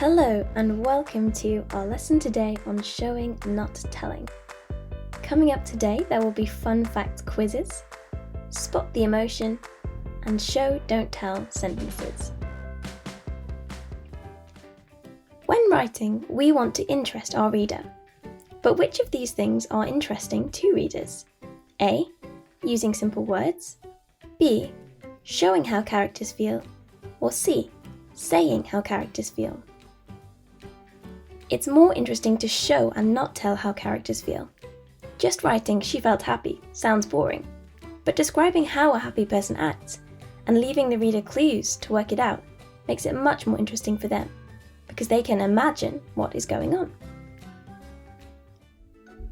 Hello and welcome to our lesson today on showing, not telling. Coming up today there will be fun fact quizzes, spot the emotion, and show, don't tell sentences. When writing, we want to interest our reader. But which of these things are interesting to readers? A. Using simple words. B. Showing how characters feel. Or C. Saying how characters feel. It's more interesting to show and not tell how characters feel. Just writing "she felt happy" sounds boring, but describing how a happy person acts and leaving the reader clues to work it out makes it much more interesting for them, because they can imagine what is going on.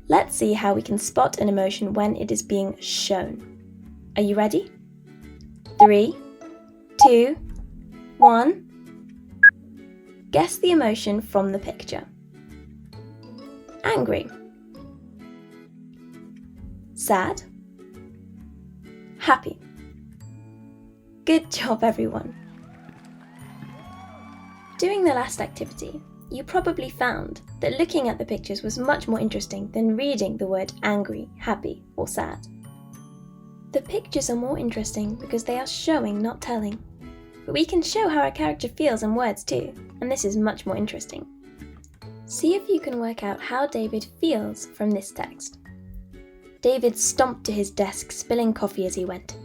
Let's see how we can spot an emotion when it is being shown. Are you ready? 3, 2, 1. Guess the emotion from the picture. Angry. Sad. Happy. Good job, everyone. Doing the last activity, you probably found that looking at the pictures was much more interesting than reading the word angry, happy, or sad. The pictures are more interesting because they are showing, not telling. But we can show how a character feels in words too, and this is much more interesting. See if you can work out how David feels from this text. David stomped to his desk, spilling coffee as he went.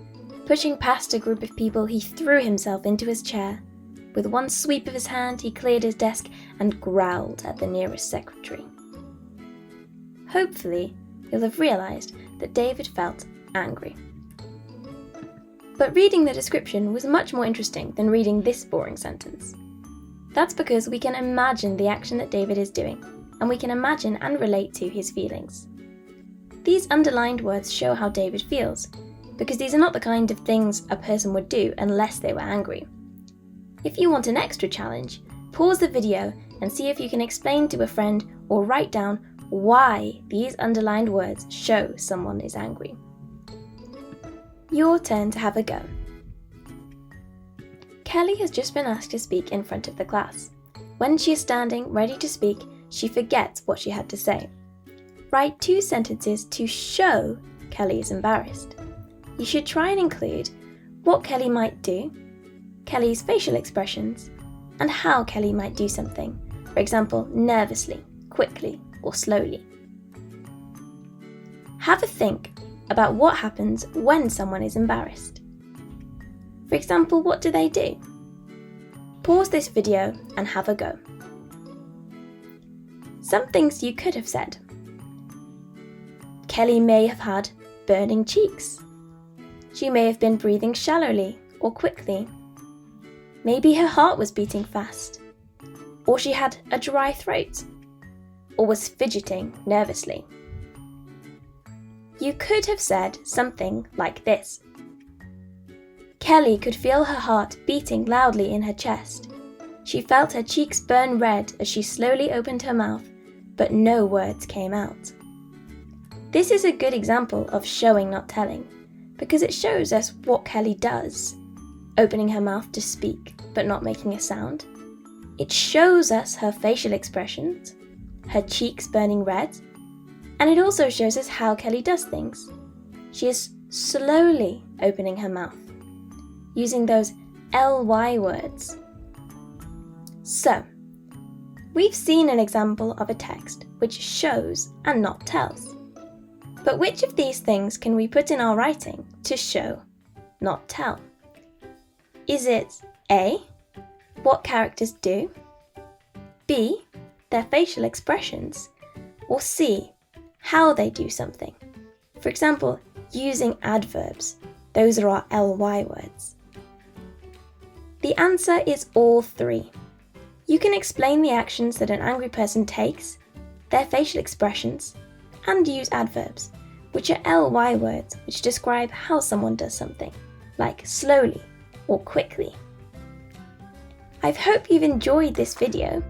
Pushing past a group of people, he threw himself into his chair. With one sweep of his hand, he cleared his desk and growled at the nearest secretary. Hopefully, you'll have realised that David felt angry. But reading the description was much more interesting than reading this boring sentence. That's because we can imagine the action that David is doing, and we can imagine and relate to his feelings. These underlined words show how David feels, because these are not the kind of things a person would do unless they were angry. If you want an extra challenge, pause the video and see if you can explain to a friend or write down why these underlined words show someone is angry. Your turn to have a go. Kelly has just been asked to speak in front of the class. When she is standing ready to speak, she forgets what she had to say. Write 2 sentences to show Kelly is embarrassed. You should try and include what Kelly might do, Kelly's facial expressions, and how Kelly might do something, for example, nervously, quickly, or slowly. Have a think about what happens when someone is embarrassed. For example, what do they do? Pause this video and have a go. Some things you could have said. Kelly may have had burning cheeks. She may have been breathing shallowly or quickly. Maybe her heart was beating fast. Or she had a dry throat. Or was fidgeting nervously. You could have said something like this. Kelly could feel her heart beating loudly in her chest. She felt her cheeks burn red as she slowly opened her mouth, but no words came out. This is a good example of showing, not telling, because it shows us what Kelly does, opening her mouth to speak, but not making a sound. It shows us her facial expressions, her cheeks burning red, and it also shows us how Kelly does things. She is slowly opening her mouth, using those ly words. So, we've seen an example of a text which shows and not tells. But which of these things can we put in our writing to show, not tell? Is it A, what characters do, B, their facial expressions, or C, how they do something? For example, using adverbs. Those are our ly words. The answer is all 3. You can explain the actions that an angry person takes, their facial expressions, and use adverbs, which are ly words which describe how someone does something, like slowly or quickly. I hope you've enjoyed this video.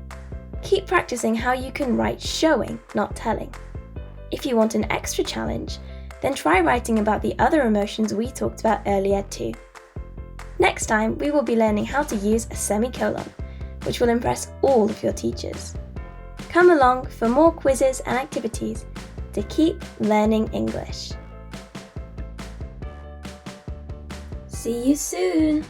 Keep practicing how you can write showing, not telling. If you want an extra challenge, then try writing about the other emotions we talked about earlier too. Next time, we will be learning how to use a semicolon. which will impress all of your teachers. Come along for more quizzes and activities to keep learning English. See you soon!